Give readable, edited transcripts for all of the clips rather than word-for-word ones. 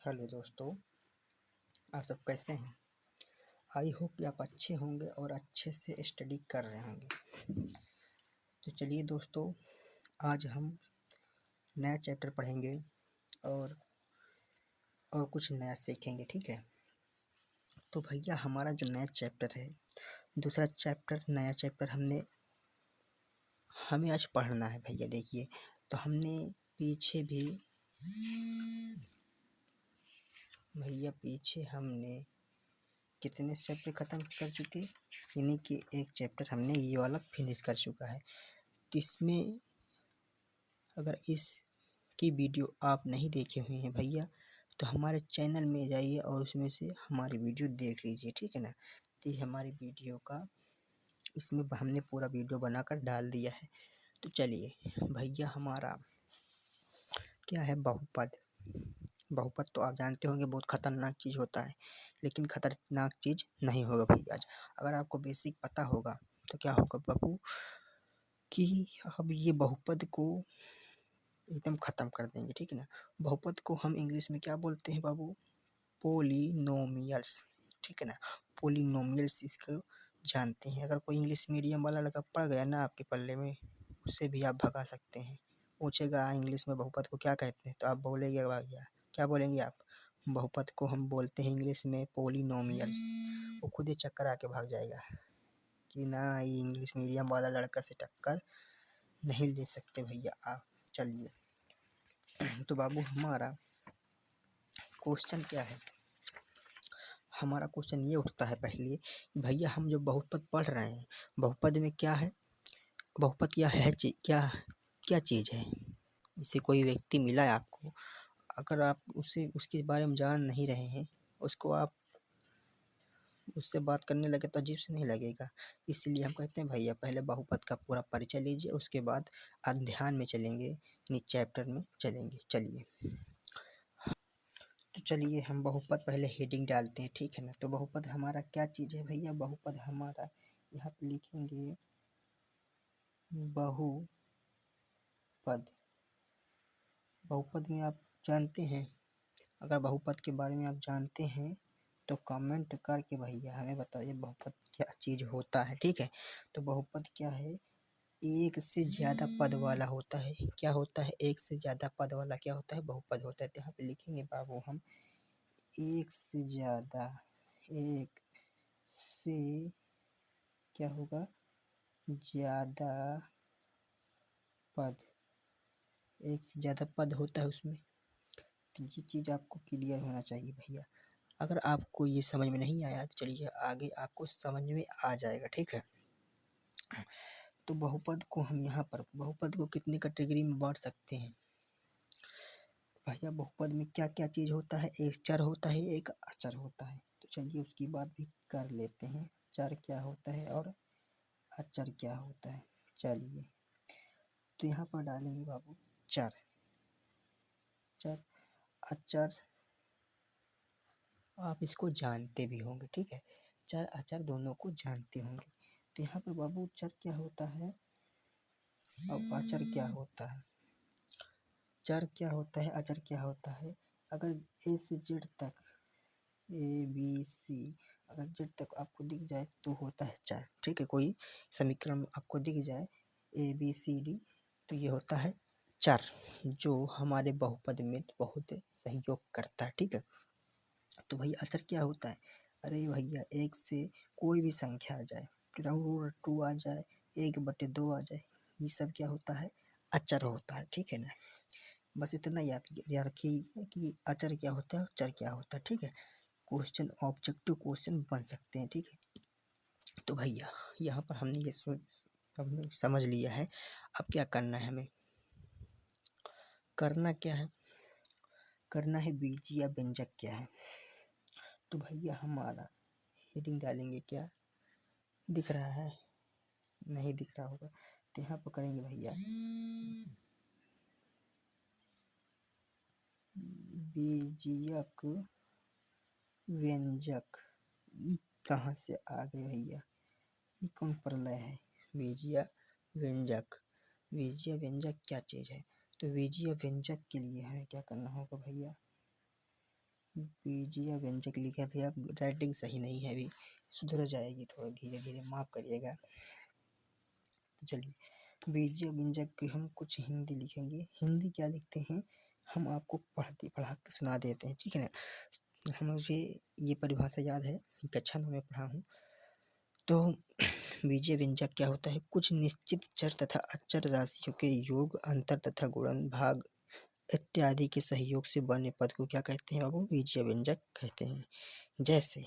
Hello दोस्तों, आप सब कैसे हैं। आई होप कि आप अच्छे होंगे और अच्छे से स्टडी कर रहे होंगे। तो चलिए दोस्तों, आज हम नया चैप्टर पढ़ेंगे और कुछ नया सीखेंगे। ठीक है, तो भैया हमारा जो नया चैप्टर है, दूसरा चैप्टर, नया चैप्टर हमें आज पढ़ना है। भैया देखिए, तो हमने पीछे हमने कितने चैप्टर ख़त्म कर चुके, यानी कि एक चैप्टर हमने ये वाला फिनिश कर चुका है। तो इसमें अगर इसकी वीडियो आप नहीं देखे हुए हैं भैया, तो हमारे चैनल में जाइए और उसमें से हमारी वीडियो देख लीजिए। ठीक है ना। तो ये हमारी वीडियो का, इसमें हमने पूरा वीडियो बनाकर डाल दिया है। तो चलिए भैया, हमारा क्या है, बहुपद। बहुपद तो आप जानते होंगे बहुत ख़तरनाक चीज़ होता है, लेकिन ख़तरनाक चीज़ नहीं होगा भैया। अगर आपको बेसिक पता होगा तो क्या होगा बाबू, कि अब ये बहुपद को एकदम ख़त्म कर देंगे। ठीक है ना। बहुपद को हम इंग्लिश में क्या बोलते हैं बाबू, पोलिनोमियल्स। ठीक है ना, पोलिनोमियल्स इसको जानते हैं। अगर कोई इंग्लिश मीडियम वाला लड़का पढ़ गया ना आपके पल्ले में, उससे भी आप भगा सकते हैं। पूछेगा इंग्लिश में बहुपद को क्या कहते हैं, तो आप बोलेंगे भैया, क्या बोलेंगे आप, बहुपद को हम बोलते हैं इंग्लिश में पोलिनोमियल्स। वो खुद ही चक्कर आके भाग जाएगा कि ना, ये इंग्लिश मीडियम वाला लड़का से टक्कर नहीं ले सकते भैया आप। चलिए, तो बाबू हमारा क्वेश्चन क्या है, हमारा क्वेश्चन ये उठता है पहले, भैया हम जो बहुपद पढ़ रहे हैं, बहुपद में क्या है, बहुपद क्या है, क्या क्या चीज़ है। जैसे कोई व्यक्ति मिला है आपको, अगर आप उसके बारे में जान नहीं रहे हैं, उसको आप उससे बात करने लगे तो अजीब से नहीं लगेगा। इसलिए हम कहते हैं भैया पहले बहुपद का पूरा परिचय लीजिए, उसके बाद अध्यान में चलेंगे, चैप्टर में चलेंगे। चलिए, तो चलिए हम बहुपद पहले हेडिंग डालते हैं। ठीक है ना। तो बहुपद हमारा क्या चीज़ है भैया, बहुपद हमारा, यहाँ पे लिखेंगे बहुपद। बहुपद में आप जानते हैं, अगर बहुपद के बारे में आप जानते हैं तो कमेंट करके भैया हमें बताइए बहुपद क्या चीज़ होता है। ठीक है, तो बहुपद क्या है, एक से ज़्यादा पद वाला होता है। क्या होता है, एक से ज़्यादा पद वाला क्या होता है, बहुपद होता है। तो यहाँ पे लिखेंगे बाबू हम, एक से ज़्यादा, एक से क्या होगा, ज़्यादा पद, एक से ज़्यादा पद होता है उसमें। तो ये चीज़ आपको क्लियर होना चाहिए भैया। अगर आपको ये समझ में नहीं आया तो चलिए आगे आपको समझ में आ जाएगा। ठीक है, तो बहुपद को हम यहाँ पर, बहुपद को कितनी कैटेगरी में बांट सकते हैं भैया। बहुपद में क्या क्या चीज़ होता है, एक चर होता है, एक अचर होता है। तो चलिए उसकी बात भी कर लेते हैं, चर क्या होता है और अचर क्या होता है। चलिए, तो यहाँ पर डालेंगे बाबू चर, चर, अचर, आप इसको जानते भी होंगे। ठीक है, चर अचर दोनों को जानते होंगे। तो यहाँ पर बाबू चर क्या होता है और अचर क्या होता है। चर क्या होता है, अचर क्या होता है। अगर ए से जेड तक, ए बी सी, अगर जेड तक आपको दिख जाए तो होता है चर। ठीक है, कोई समीकरण आपको दिख जाए ए बी सी डी, तो ये होता है चर, जो हमारे बहुपद में बहुत सहयोग करता है। ठीक है, तो भैया अचर क्या होता है, अरे भैया एक से कोई भी संख्या आ जाए, 2 आ जाए, 1/2 आ जाए, ये सब क्या होता है, अचर होता है। ठीक है ना, बस इतना याद रखिए कि अचर क्या होता है, चर क्या होता है। ठीक है, क्वेश्चन ऑब्जेक्टिव क्वेश्चन बन सकते हैं। ठीक है, तो भैया यहाँ पर हमने ये हमने समझ लिया है। अब क्या करना है हमें, करना क्या है, करना है बीजीय या व्यंजक क्या है। तो भैया हमारा हेडिंग डालेंगे, क्या दिख रहा है, नहीं दिख रहा होगा, तो यहाँ पर करेंगे भैया बीजीयक व्यंजक। ये कहाँ से आ गए भैया, ये कौन प्रलय है, बीजीय व्यंजक। बीजीय व्यंजक क्या चीज़ है, तो बीजीय व्यंजक के लिए हमें क्या करना होगा भैया, बीजीय व्यंजक लिखे थे आप, राइटिंग सही नहीं है अभी, सुधर जाएगी, थोड़ा धीरे धीरे माफ़ करिएगा। तो चलिए बीजीय व्यंजक के हम कुछ हिंदी लिखेंगे। हिंदी क्या लिखते हैं हम आपको पढ़ा के सुना देते हैं, ठीक है ना। हम मुझे ये परिभाषा याद है, कक्षा 9 में पढ़ा हूँ। तो बीजीय व्यंजक क्या होता है, कुछ निश्चित चर तथा अचर राशियों के योग, अंतर तथा गुणन, भाग इत्यादि के सहयोग से बने पद को क्या कहते हैं, वो बीजीय व्यंजक कहते हैं। जैसे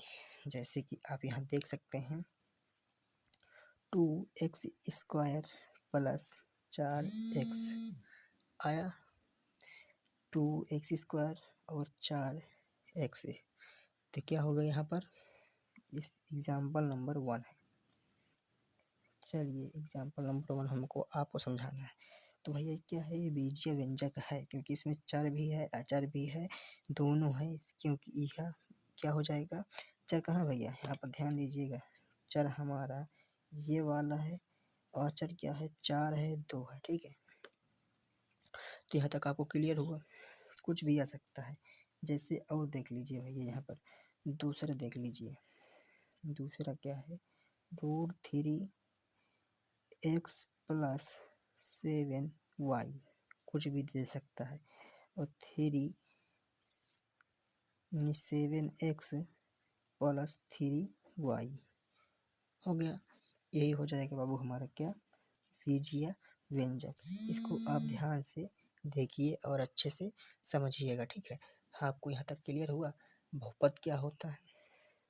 जैसे कि आप यहाँ देख सकते हैं 2x² प्लस 4x आया, 2x² और 4x, तो क्या होगा यहाँ पर, इस एग्जाम्पल नंबर 1 है। चलिए एग्जाम्पल नंबर 1 हमको आपको समझाना है। तो भैया क्या है, ये बीजीय व्यंजक है क्योंकि इसमें चर भी है अचर भी है, दोनों है, क्योंकि यह क्या हो जाएगा, चर कहाँ भैया, यहाँ पर ध्यान दीजिएगा, चर हमारा ये वाला है और चर क्या है, 4 है 2 है, ठीक है। तो यहाँ तक आपको क्लियर हुआ, कुछ भी आ सकता है। जैसे और देख लीजिए भैया, यहाँ पर दूसरा देख लीजिए, दूसरा क्या है, √3x प्लस 7y, कुछ भी दे सकता है, और 7x प्लस 3y हो गया। यही हो जाएगा बाबू हमारा क्या, बीजीय व्यंजक। इसको आप ध्यान से देखिए और अच्छे से समझिएगा, ठीक है। आपको यहाँ तक क्लियर हुआ। बहुपद क्या होता है,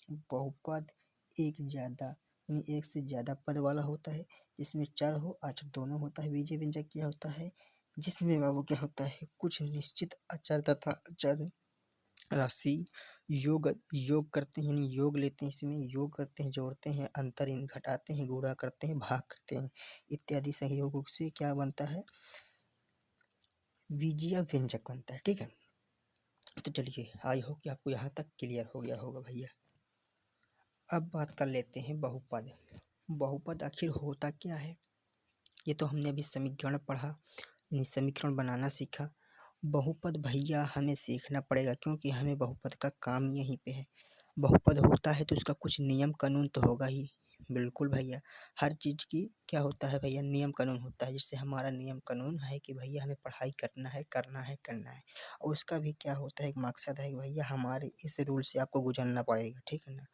बहुपद एक से ज़्यादा पद वाला होता है, जिसमें चर हो अचर दोनों होता है। बीजीय व्यंजक क्या होता है, जिसमें बाबू क्या होता है, कुछ निश्चित अचर तथा अचर राशि योग करते हैं, यानी योग लेते हैं, इसमें योग करते हैं, जोड़ते हैं, अंतर इन घटाते हैं, गुणा करते हैं, भाग करते हैं, इत्यादि सहयोगों से क्या बनता है, बीजीय व्यंजक बनता है, ठीक है। तो चलिए आई होप कि आपको यहाँ तक क्लियर हो गया होगा भैया। अब बात कर लेते हैं बहुपद। बहुपद आखिर होता क्या है, ये तो हमने अभी समीकरण पढ़ा, समीकरण बनाना सीखा। बहुपद भैया हमें सीखना पड़ेगा, क्योंकि हमें बहुपद का काम यहीं पे है। बहुपद होता है तो उसका कुछ नियम कानून तो होगा ही, बिल्कुल भैया। हर चीज़ की क्या होता है भैया, नियम कानून होता है, जिससे हमारा नियम कानून है कि भैया हमें पढ़ाई करना है करना है करना है। और उसका भी क्या होता है, एक मकसद है कि भैया हमारे इस रूल से आपको गुजरना पड़ेगा, ठीक है ना।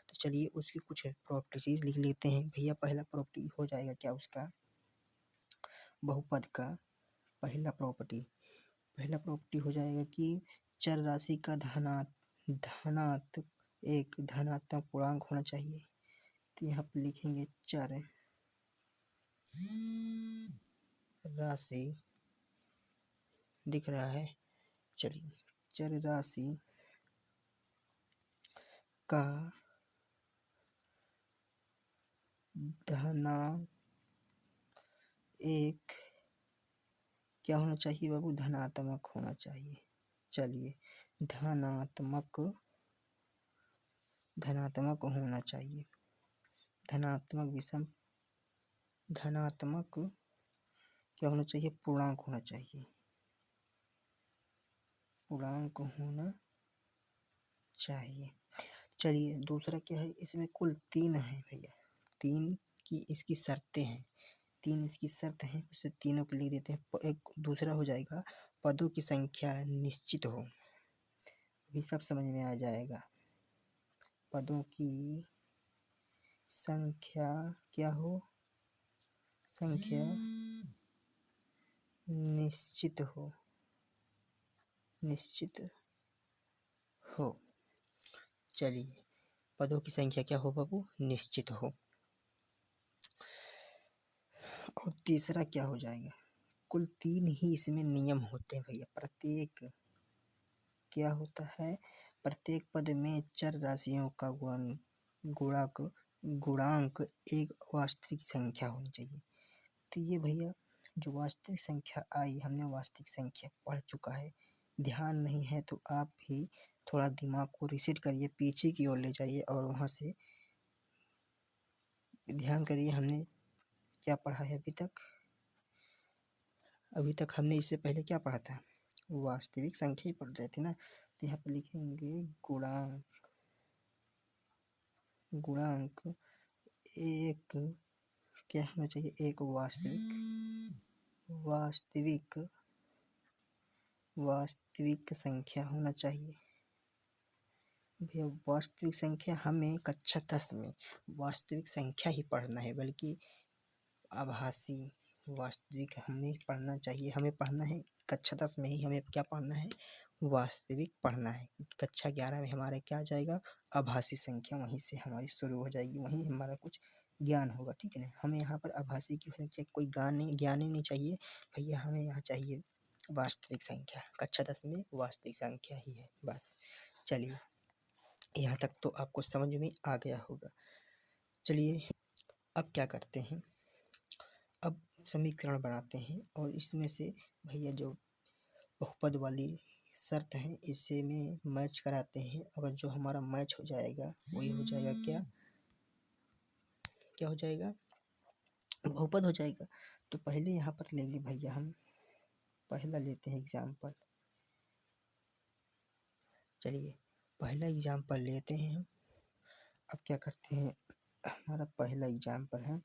तो चलिए उसकी कुछ प्रॉपर्टीज लिख लेते हैं भैया। पहला प्रॉपर्टी हो जाएगा क्या उसका, बहुपद का पहला प्रॉपर्टी हो जाएगा कि चर राशि का एक धनात्मक पूर्णांक होना चाहिए। तो यहाँ पर लिखेंगे चर राशि, दिख रहा है, चलिए चर राशि का धनात्मक एक क्या होना चाहिए बाबू, धनात्मक होना चाहिए। चलिए धनात्मक होना चाहिए, धनात्मक क्या होना चाहिए, पूर्णांक होना चाहिए, पूर्णांक होना चाहिए। चलिए दूसरा क्या है, इसमें कुल 3 है भैया, 3 की इसकी शर्तें हैं, 3 इसकी शर्त हैं, उसे तीनों को लिख देते हैं। एक दूसरा हो जाएगा पदों की संख्या निश्चित हो, अभी सब समझ में आ जाएगा। पदों की संख्या क्या हो, संख्या निश्चित हो, चलिए पदों की संख्या क्या हो बाबू, निश्चित हो। और तीसरा क्या हो जाएगा, कुल 3 ही इसमें नियम होते हैं भैया। प्रत्येक क्या होता है, प्रत्येक पद में चर राशियों का गुणांक एक वास्तविक संख्या होनी चाहिए। तो ये भैया जो वास्तविक संख्या आई, हमने वास्तविक संख्या पढ़ चुका है, ध्यान नहीं है तो आप भी थोड़ा दिमाग को रिसेट करिए, पीछे की ओर ले जाइए और वहाँ से ध्यान करिए हमने क्या पढ़ा है अभी तक। हमने इससे पहले क्या पढ़ा था, वास्तविक संख्या ही पढ़ रहे थे ना। तो यहाँ पर लिखेंगे गुणांक, गुणांक एक क्या होना चाहिए, एक वास्तविक वास्तविक संख्या होना चाहिए। भैया वास्तविक संख्या हमें कक्षा 10 में वास्तविक संख्या ही पढ़ना है, बल्कि आभासी वास्तविक हमें पढ़ना चाहिए। हमें पढ़ना है कक्षा 10 में ही, हमें क्या पढ़ना है, वास्तविक पढ़ना है। कक्षा 11 में हमारा क्या आ जाएगा, आभासी संख्या, वहीं से हमारी शुरू हो जाएगी, वहीं हमारा कुछ ज्ञान होगा, ठीक है ना। हमें यहाँ पर आभासी की संख्या कोई ज्ञान ही नहीं चाहिए भैया, हमें यहाँ चाहिए वास्तविक संख्या। कक्षा 10 में वास्तविक संख्या ही है बस। चलिए यहाँ तक तो आपको समझ में आ गया होगा। चलिए अब क्या करते हैं, अब समीकरण बनाते हैं और इसमें से भैया जो बहुपद वाली शर्त है इसे में मैच कराते हैं। अगर जो हमारा मैच हो जाएगा वही हो जाएगा क्या, क्या हो जाएगा, बहुपद हो जाएगा। तो पहले यहाँ पर लेंगे भैया, हम पहला लेते हैं एग्जाम्पल। चलिए पहला एग्जाम्पल लेते हैं हम। अब क्या करते हैं, हमारा पहला एग्जाम्पल है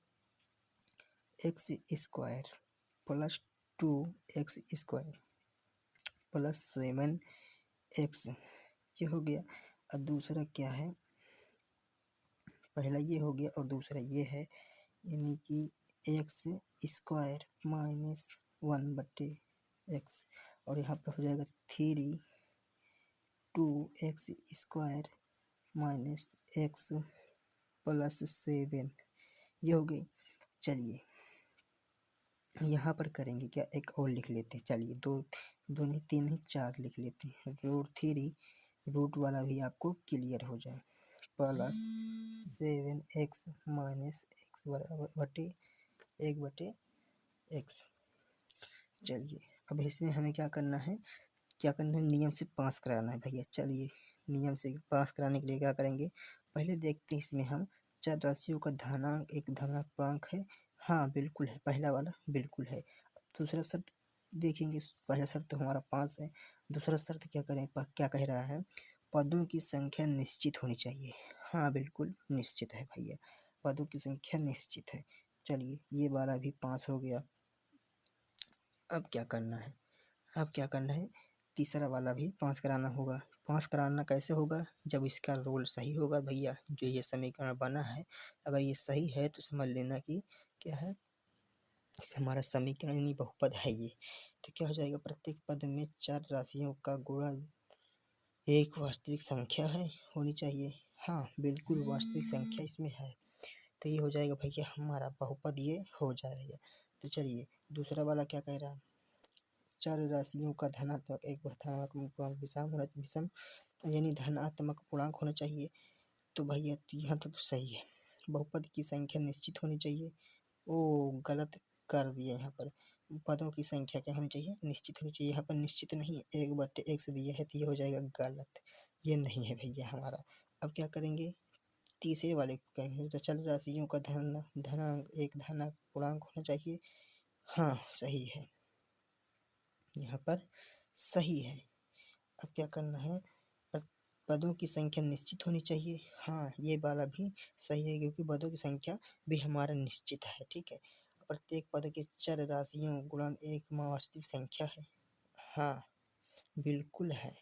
x square plus 2x² plus 7x, ये हो गया। और दूसरा क्या है, पहला ये हो गया और दूसरा ये है, यानी कि x² माइनस 1/x, और यहाँ पर हो जाएगा 2x² माइनस x प्लस 7, ये हो गई। चलिए यहाँ पर करेंगे क्या, एक और लिख लेते हैं। चलिए दो नहीं, तीन नहीं, 4 लिख लेते हैं। √3 रूट वाला भी आपको क्लियर हो जाए, प्लस 7x माइनस x बराबर 1/x। चलिए अब इसमें हमें क्या करना है, नियम से पास कराना है भैया। चलिए नियम से पास कराने के लिए क्या करेंगे, पहले देखते हैं इसमें हम चर राशियों का धनांक एक धनात्मक है। हाँ बिल्कुल है, पहला वाला बिल्कुल है। दूसरा शर्त देखेंगे, पहला शर्त तो हमारा 5 है। दूसरा शर्त क्या करें, क्या कह रहा है, पदों की संख्या निश्चित होनी चाहिए। हाँ बिल्कुल निश्चित है भैया, पदों की संख्या निश्चित है। चलिए ये वाला भी 5 हो गया। अब क्या करना है, तीसरा वाला भी 5 कराना होगा। 5 कराना कैसे होगा, जब इसका रोल सही होगा भैया। जो ये समीकरण बना है अगर ये सही है तो समझ लेना कि क्या है, हमारा समीकरण यानी बहुपद है ये। तो क्या हो जाएगा, प्रत्येक पद में 4 राशियों का गुणा एक वास्तविक संख्या है होनी चाहिए। हाँ बिल्कुल वास्तविक संख्या इसमें है, तो ये हो जाएगा भैया हमारा बहुपद, ये हो जाएगा। तो चलिए दूसरा वाला क्या कह रहा है, 4 राशियों का धनात्मक एक धनात्मक पूर्णांक विषम यानी धनात्मक पूर्णांक होना चाहिए। तो भैया यहाँ तक तो सही है, बहुपद की संख्या निश्चित होनी चाहिए। ओ गलत कर दिए, यहाँ पर पदों की संख्या क्या होनी चाहिए, निश्चित होनी चाहिए। यहाँ पर निश्चित नहीं 1/x दिया है, तो ये हो जाएगा गलत, ये नहीं है भैया हमारा। अब क्या करेंगे, तीसरे वाले को कहेंगे, तो चल राशियों का धनांक एक धनात्मक पूर्णांक होना चाहिए। हाँ सही है, यहाँ पर सही है। अब क्या करना है, पदों की संख्या निश्चित होनी चाहिए। हाँ ये वाला भी सही है, क्योंकि पदों की संख्या भी हमारा निश्चित है, ठीक है। प्रत्येक पद के चर राशियों गुणन एक वास्तविक संख्या है। हाँ बिल्कुल है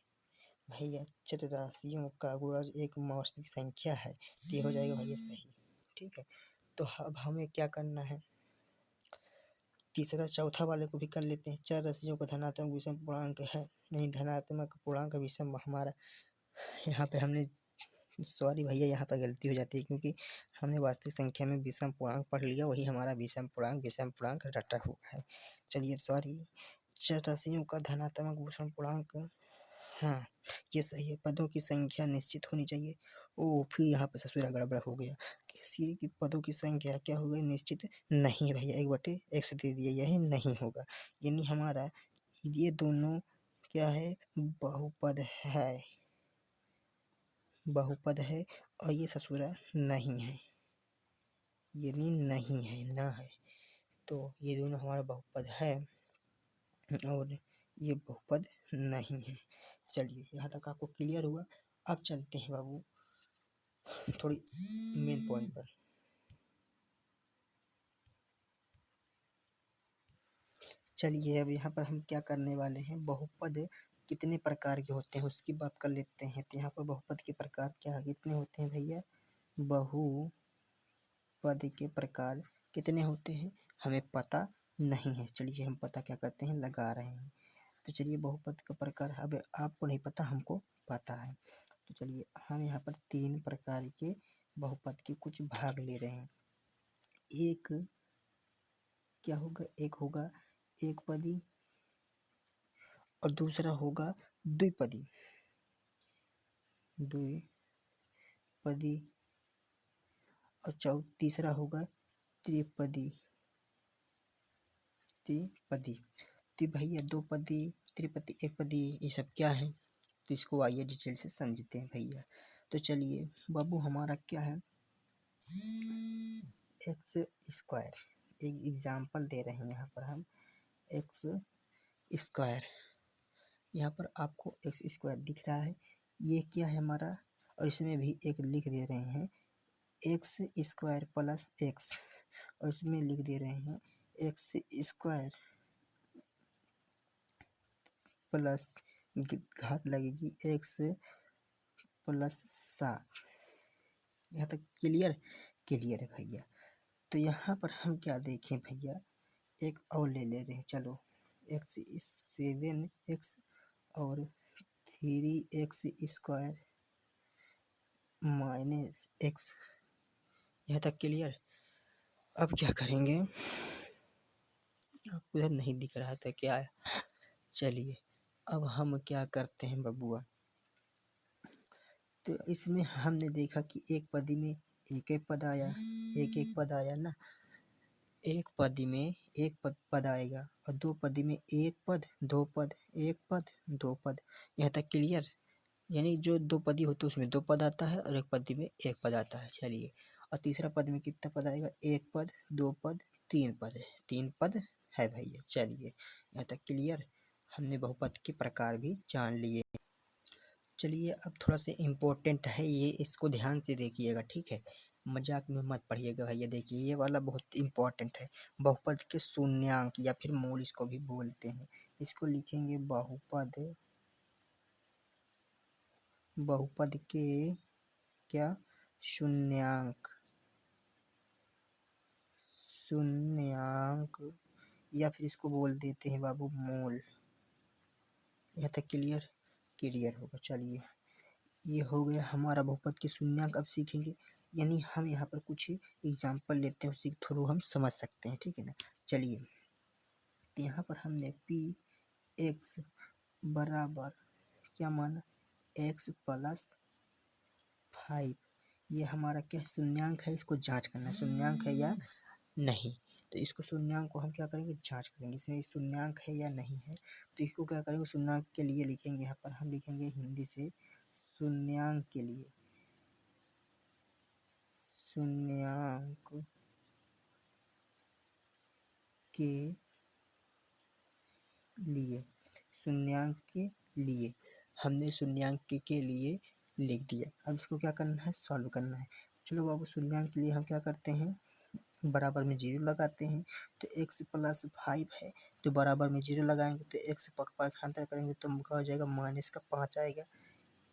भैया, चर राशियों का गुणज एक वास्तविक संख्या है, तो ये हो जाएगा भैया सही, ठीक है। तो अब हमें क्या करना है, तीसरा चौथा वाले को भी कर लेते हैं। चर राशियों का धनात्मक विषम पूर्णांक है, नहीं धनात्मक पूर्णांक विषम हमारा, यहाँ पे हमने सॉरी भैया यहाँ पर गलती हो जाती है, क्योंकि हमने वास्तविक संख्या में विषम पूर्णांक पढ़ लिया, वही हमारा विषम पूर्णांक रटा हुआ है। चलिए सॉरी, चर राशियों का धनात्मक विषम पूर्णांक, हाँ ये सही है, पदों की संख्या निश्चित होनी चाहिए। ओ फिर यहाँ पर ससुरा गड़बड़ हो गया, किसी की पदों की संख्या क्या हो गई, निश्चित नहीं है भैया, 1/x दे दिया, यही नहीं होगा। यानी हमारा ये दोनों क्या है, बहुपद है और ये ससुरा नहीं है, यानी नहीं है, ना है। तो ये दोनों हमारा बहुपद है और ये बहुपद नहीं है। चलिए यहाँ तक आपको क्लियर हुआ। अब चलते हैं बाबू थोड़ी मेन पॉइंट पर। चलिए अब यहाँ पर हम क्या करने वाले हैं, बहुपद कितने प्रकार के होते हैं उसकी बात कर लेते हैं। तो यहाँ पर बहुपद के प्रकार क्या कितने होते हैं भैया, बहुपद के प्रकार कितने होते हैं हमें पता नहीं है। चलिए हम पता क्या करते हैं, लगा रहे हैं। तो चलिए बहुपद का प्रकार अब आपको नहीं पता, हमको पता है। तो चलिए हम यहाँ पर 3 प्रकार के बहुपद के कुछ भाग ले रहे हैं। एक क्या होगा, एक होगा एकपदी और दूसरा होगा द्विपदी। द्विपदी और तीसरा होगा त्रिपदी। त्रिपदी तो भैया दो पदी, त्रिपदी, एक पदी, ये सब क्या है, तो इसको आइए डिटेल से समझते हैं भैया। तो चलिए बाबू हमारा क्या है, एक्स स्क्वायर, एक एग्जाम्पल दे रहे हैं यहाँ पर हम, एक्स स्क्वायर। यहाँ पर आपको एक्स स्क्वायर दिख रहा है, ये क्या है हमारा, और इसमें भी एक लिख दे रहे हैं एक्स स्क्वायर प्लस एक्स, और इसमें लिख दे रहे हैं एक्स स्क्वायर प्लस घात लगेगी एक्स प्लस 7। यहाँ तक क्लियर है भैया। तो यहाँ पर हम क्या देखें भैया, एक और ले रहे हैं, चलो एक्स 7x और 3x स्क्वायर माइनस एक्स। यहाँ तक क्लियर। अब क्या करेंगे, आपको इधर नहीं दिख रहा था क्या है, चलिए अब हम क्या करते हैं बबुआ, तो इसमें हमने देखा कि एक पदी में एक एक पद आया, एक पद आया ना, एक पदी में एक पद आएगा और दो पदी में एक पद दो पद, एक पद दो पद। यहाँ तक क्लियर, यानी जो दो पदी होती है उसमें दो पद आता है और एक पदी में एक पद आता है। चलिए और तीसरा पद में कितना पद आएगा, एक पद दो पद तीन पद है, 3 पद है भैया। चलिए यहाँ तक क्लियर, हमने बहुपद के प्रकार भी जान लिए। चलिए अब थोड़ा सा इम्पोर्टेंट है ये, इसको ध्यान से देखिएगा, ठीक है, मजाक में मत पढ़िएगा भैया। देखिए ये वाला बहुत इम्पोर्टेंट है, बहुपद के शून्यांक या फिर मूल इसको भी बोलते हैं। इसको लिखेंगे बहुपद के क्या, शून्यांक या फिर इसको बोल देते हैं बाबू मूल। यहाँ तक क्लियर होगा। चलिए ये हो गया हमारा बहुपद के शून्यांक। अब सीखेंगे, यानी हम यहाँ पर कुछ एग्जाम्पल लेते हैं, उसी के थ्रू हम समझ सकते हैं, ठीक है ना। चलिए तो यहाँ पर हमने पी एक्स बराबर क्या माना, एक्स प्लस 5, ये हमारा क्या शून्यांक है, इसको जांच करना है शून्यांक है या नहीं। तो इसको शून्यांक को हम क्या करेंगे, जांच करेंगे इसमें शून्यांक है या नहीं है। तो इसको क्या करेंगे, शून्यांक के लिए लिखेंगे, यहाँ पर हम लिखेंगे हिंदी से शून्यांक के लिए, शून्यांक के लिए हमने शून्यांक के लिए लिख दिया। अब इसको क्या करना है, सॉल्व करना है। चलो बाबू शून्यांक के लिए हम क्या करते हैं, बराबर में 0 लगाते हैं। तो x प्लस 5 है, तो बराबर में 0 लगाएंगे तो x पक्षांतर करेंगे तो क्या हो जाएगा, माइनस का 5 आएगा,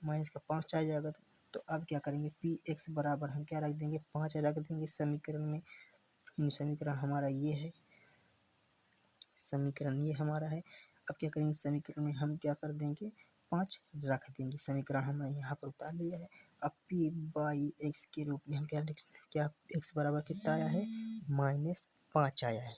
माइनस का 5 आ जाएगा। तो अब क्या करेंगे, पी एक्स बराबर हम क्या रख देंगे, 5 रख देंगे समीकरण में। समीकरण हमारा ये है, समीकरण ये हमारा है। अब क्या करेंगे, समीकरण में हम क्या कर देंगे, 5 रख देंगे। समीकरण हमने यहाँ पर उतार लिया है। अब पी बाई एक्स के रूप में हम क्या लिख, क्या एक्स बराबर कितना आया है, -5 आया है।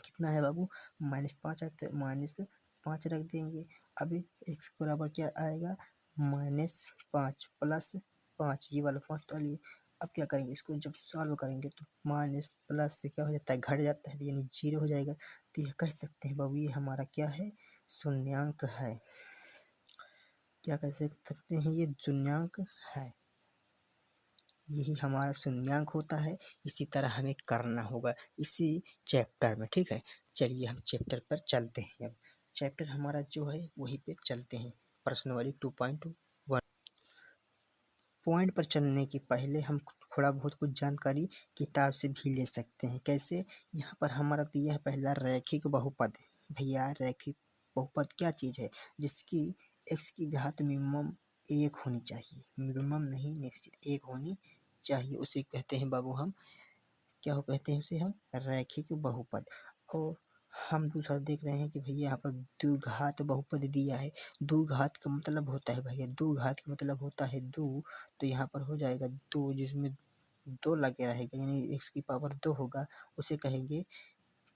कितना है बाबू, -5 आया, तो -5 रख देंगे। अभी एक्स बराबर क्या आएगा, -5 प्लस 5, ये वाला 5 तो लिए। अब क्या करेंगे, इसको जब सॉल्व करेंगे तो माइनस प्लस से क्या हो जाता है, घट जाता है, यानी 0 हो जाएगा। तो ये कह सकते हैं बाबू ये हमारा क्या है, शून्यांक है। क्या कह सकते हैं, ये शून्यांक है, यही हमारा शून्यांक होता है। इसी तरह हमें करना होगा इसी चैप्टर में, ठीक है। चलिए हम चैप्टर पर चलते हैं। अब चैप्टर हमारा जो है वहीं पे चलते हैं। प्रश्नावली 2.1। पॉइंट पर चलने के पहले हम थोड़ा बहुत कुछ जानकारी किताब से भी ले सकते हैं। कैसे? यहाँ पर हमारा दिया है पहला रैखिक बहुपद। भैया रैखिक बहुपद क्या चीज़ है? जिसकी x की घात मिनिमम 1 होनी चाहिए, मिनिमम नहीं निश्चित 1 होनी चाहिए, उसे कहते हैं बाबू हम क्या हो कहते हैं उसे हम रैखिक बहुपद। और हम दूसरा देख रहे हैं कि भैया यहाँ पर द्विघात बहुपद दिया है। द्विघात का मतलब होता है भैया, द्विघात का मतलब होता है दो, तो यहाँ पर हो जाएगा 2 जिसमें 2 लगे रहेगा, यानी x की पावर 2 होगा, उसे कहेंगे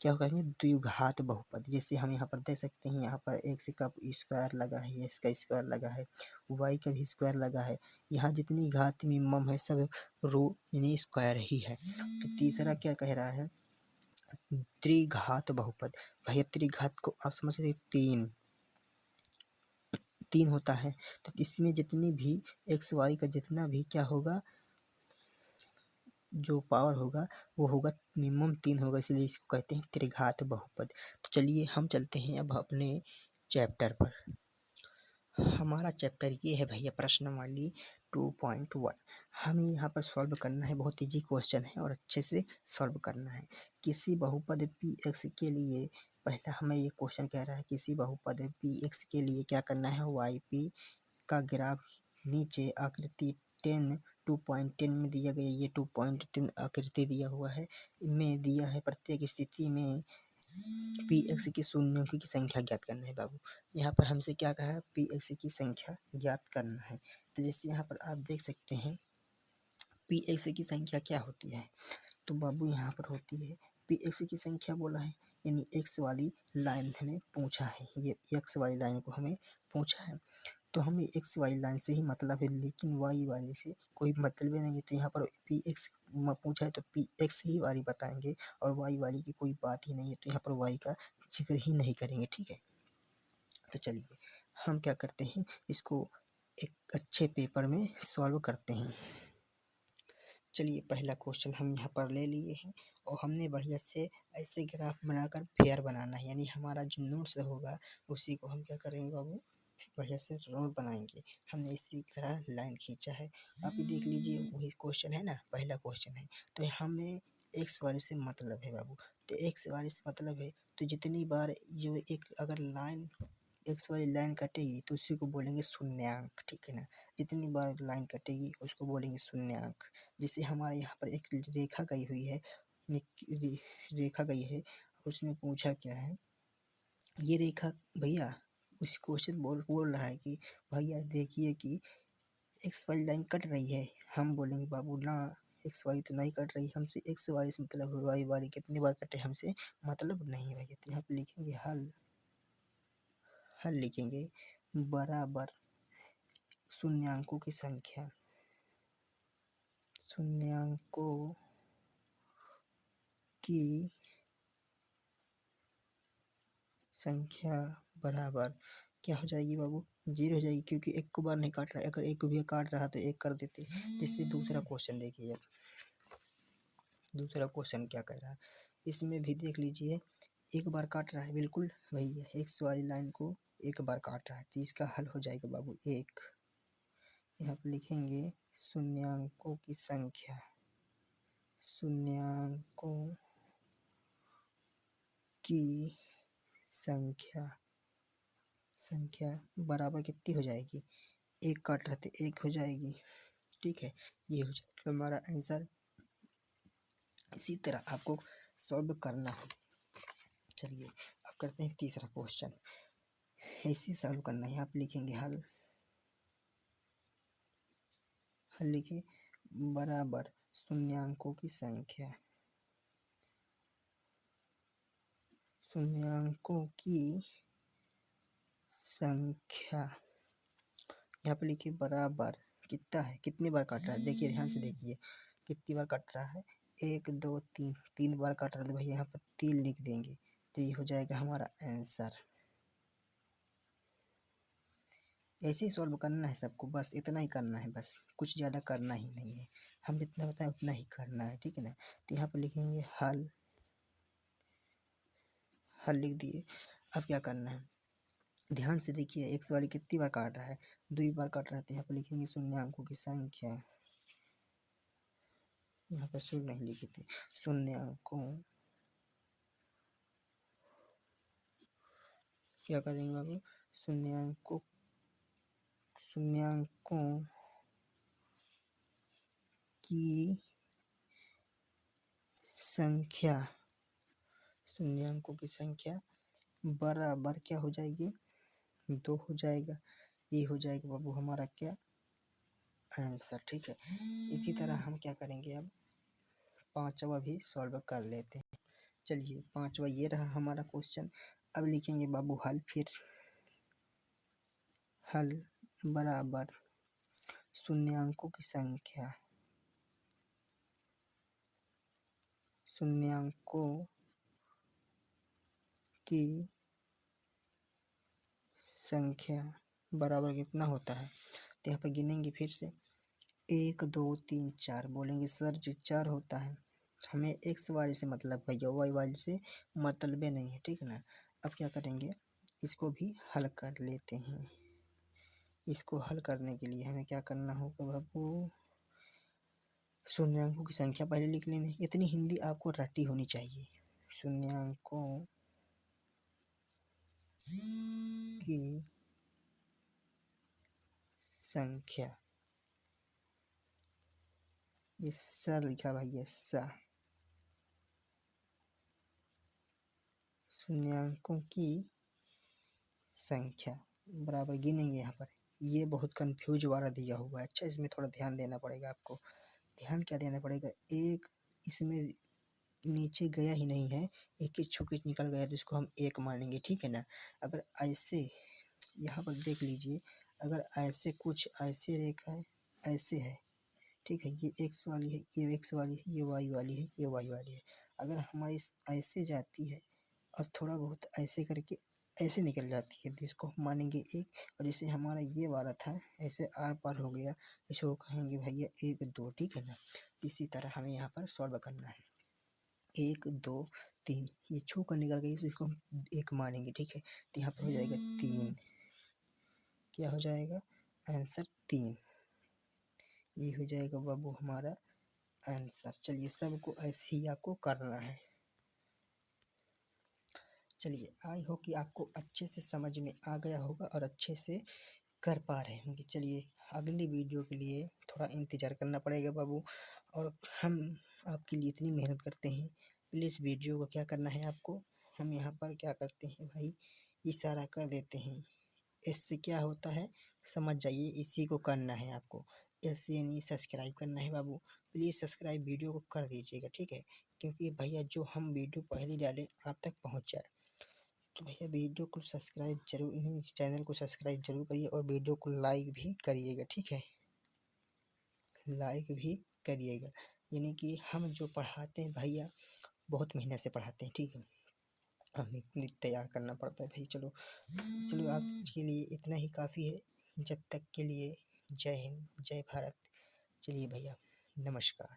क्या कहेंगे द्विघात बहुपद। जैसे हम यहाँ पर देख सकते हैं, यहाँ पर x का स्क्वायर लगा है, x का स्क्वायर लगा है, y का भी स्क्वायर लगा है, यहाँ जितनी घात मिनिमम है सब रो यानी स्क्वायर ही है। तो तीसरा क्या कह रहा है? त्रिघात बहुपद। भैया त्रिघात को आप समझ सकते 3 होता है, तो इसमें जितनी भी एक्स वाई का जितना भी क्या होगा, जो पावर होगा वो होगा मिनिमम 3 होगा, इसलिए इसको कहते हैं त्रिघात बहुपद। तो चलिए हम चलते हैं अब अपने चैप्टर पर। हमारा चैप्टर ये है भैया प्रश्नावली 2.1। हमें यहाँ पर सॉल्व करना है, बहुत इजी क्वेश्चन है और अच्छे से सॉल्व करना है। किसी बहुपद पी एक्स के लिए पहला हमें ये क्वेश्चन कह रहा है, किसी बहुपद पी एक्स के लिए क्या करना है, वाई पी का ग्राफ नीचे आकृति 2.10 में दिया गया, ये 2.10 आकृति दिया हुआ है, में दिया है प्रत्येक स्थिति में पी एक्स की शून्यों की संख्या ज्ञात करना है बाबू। यहाँ पर हमसे क्या कहा है, पी एक्स की संख्या ज्ञात करना है। तो जैसे यहाँ पर आप देख सकते हैं पी एक्स की संख्या क्या होती है, तो बाबू यहाँ पर होती है पी एक्स की संख्या बोला है, यानी एक्स वाली लाइन हमें पूछा है, ये एक्स वाली लाइन को हमें पूछा है, तो हमें एक्स वाली लाइन से ही मतलब है, लेकिन वाई वाली से कोई मतलब ही नहीं है। तो यहाँ पर पी एक्स पूछा है तो पी एक्स ही वाली बताएंगे, और वाई वाली की कोई बात ही नहीं है, तो यहाँ पर वाई का जिक्र ही नहीं करेंगे, ठीक है। तो चलिए हम क्या करते हैं, इसको एक अच्छे पेपर में सॉल्व करते हैं। चलिए पहला क्वेश्चन हम यहाँ पर ले लिए हैं, और हमने बढ़िया से ऐसे ग्राफ बनाकर फेयर बनाना है, यानी हमारा जो नोट्स होगा उसी को हम क्या करेंगे बाबू, बढ़िया से रोड बनाएंगे। हमने इसी तरह लाइन खींचा है, आप ये देख लीजिए वही क्वेश्चन है ना, पहला क्वेश्चन है, तो हमें एक्स वाले से मतलब है बाबू, तो एक्स वाले से मतलब है, तो जितनी बार जो एक अगर लाइन एक्स वाली लाइन कटेगी तो उसी को बोलेंगे शून्यांक, ठीक है ना। जितनी बार लाइन कटेगी उसको बोलेंगे शून्यांक। जैसे हमारे यहाँ पर एक रेखा गई हुई है, रेखा गई है, उसमें पूछा क्या है, ये रेखा भैया उस क्वेश्चन बोल रहा है कि भैया देखिए कि एक्स वाली लाइन कट रही है, हम बोलेंगे बाबू ना एक्स वाली तो नहीं कट रही, हमसे एक्स वाली से मतलब वाई वाली कितनी बार कटे हमसे मतलब नहीं है भैया। तो यहाँ पे लिखेंगे हल, हल लिखेंगे बराबर शून्यांकों की संख्या, शून्यांकों की संख्या बराबर क्या हो जाएगी बाबू, 0 हो जाएगी, क्योंकि एक को बार नहीं काट रहा है, अगर एक को भी काट रहा तो एक कर देते। जिससे दूसरा क्वेश्चन देखिए, दूसरा क्वेश्चन क्या कह रहा है, इसमें भी देख लीजिए एक बार काट रहा है, बिल्कुल वही है, एक्स वाली लाइन को एक बार काट रहा है, तो इसका हल हो जाएगा बाबू एक। यहाँ पर लिखेंगे शून्यांकों की संख्या, शून्यांकों की संख्या, संख्या बराबर कितनी हो जाएगी, एक काट रहे थे एक हो जाएगी, ठीक है, ये हो जाएगा हमारा आंसर। इसी तरह आपको सॉल्व करना है। चलिए अब करते हैं तीसरा क्वेश्चन, ऐसे सॉल्व करना है। आप लिखेंगे हल, हल लिखिए बराबर शून्यांकों की संख्या, शून्यांकों की संख्या, यहाँ पे लिखिए बराबर कितना है, कितनी बार काट रहा है, देखिए ध्यान से देखिए कितनी बार काट रहा है, 1 2 3, 3 बार काट रहा है, तो भैया यहाँ पर 3 लिख देंगे, तो ये हो जाएगा हमारा आंसर। ऐसे ही सॉल्व करना है सबको, बस इतना ही करना है, बस कुछ ज़्यादा करना ही नहीं है, हम जितना बताएं उतना ही करना है, ठीक है ना। तो यहाँ पर लिखेंगे हल, हल लिख दिए। अब क्या करना है, ध्यान से देखिए एक्स वाली कितनी बार काट रहा है, 2 बार काट रहा है। तो यहाँ पर लिखेंगे शून्यांकों की संख्या, यहाँ पर शून्य नहीं लिखे थे, शून्यांकों, क्या करेंगे बाबू, शून्यांकों की संख्या, शून्यांकों की संख्या बराबर क्या हो जाएगी, 2 हो जाएगा। ये हो जाएगा बाबू हमारा क्या, आंसर। ठीक है, इसी तरह हम क्या करेंगे, अब 5वां भी सॉल्व कर लेते हैं। चलिए 5वां ये रहा हमारा क्वेश्चन। अब लिखेंगे बाबू हल, फिर हल बराबर शून्यांकों की संख्या, शून्यांकों की संख्या बराबर कितना होता है। तो यहाँ पर गिनेंगे फिर से 1 2 3 4, बोलेंगे सर जी 4 होता है, हमें एक्स वाई से मतलब भैया, वाई वाई से मतलब नहीं है, ठीक है ना। अब क्या करेंगे, इसको भी हल कर लेते हैं। इसको हल करने के लिए हमें क्या करना होगा बाबू, शून्यांकों की संख्या पहले लिख लेंगे। इतनी हिंदी आपको रटी होनी चाहिए। शून्यांकों की संख्या, ये सा लिखा भाई, ये सा, शून्यांकों की संख्या बराबर गिनेंगे। यहाँ पर ये बहुत कंफ्यूज वाला दिया हुआ है, अच्छा इसमें थोड़ा ध्यान देना पड़ेगा आपको। ध्यान क्या देना पड़ेगा, एक इसमें नीचे गया ही नहीं है, एक एक छुके निकल गया तो इसको हम 1 मानेंगे, ठीक है ना। अगर ऐसे यहाँ पर देख लीजिए, अगर ऐसे कुछ ऐसे रेखा है, ऐसे है, ठीक है, ये एक्स वाली है, ये एक्स वाली है, ये वाई वाली है, ये वाई वाली है। अगर हमारी ऐसे जाती है और थोड़ा बहुत ऐसे करके ऐसे निकल जाती है तो इसको हम मानेंगे 1। और जैसे हमारा ये वाला था ऐसे आर पार हो गया, इसको कहेंगे भैया 1 2, ठीक है ना। इसी तरह हमें यहाँ पर सॉल्व करना है। 1 2 3, ये छू कर निकल गई तो इसको हम 1 मानेंगे, ठीक है। तो यहाँ पर हो जाएगा 3, क्या हो जाएगा आंसर 3, ये हो जाएगा बाबू हमारा आंसर। चलिए सबको ऐसे ही आपको करना है। चलिए आई होप कि आपको अच्छे से समझ में आ गया होगा और अच्छे से कर पा रहे होंगे। चलिए अगली वीडियो के लिए थोड़ा इंतज़ार करना पड़ेगा बाबू, और हम आपके लिए इतनी मेहनत करते हैं। प्लीज़ वीडियो को क्या करना है आपको, हम यहाँ पर क्या करते हैं भाई, इशारा कर देते हैं, इससे क्या होता है समझ जाइए, इसी को करना है आपको। ऐसे यानी सब्सक्राइब करना है बाबू, प्लीज़ सब्सक्राइब वीडियो को कर दीजिएगा, ठीक है। क्योंकि भैया जो हम वीडियो पहले डालें आप तक पहुँच जाए, तो भैया वीडियो को सब्सक्राइब जरूर, चैनल को सब्सक्राइब जरूर करिए और वीडियो को लाइक भी करिएगा, ठीक है, लाइक भी करिएगा। यानी कि हम जो पढ़ाते हैं भैया बहुत मेहनत से पढ़ाते हैं, ठीक है, हमें इतनी तैयार करना पड़ता है भाई। चलो चलो आज के लिए इतना ही काफ़ी है, जब तक के लिए जय हिंद जय भारत। चलिए भैया नमस्कार।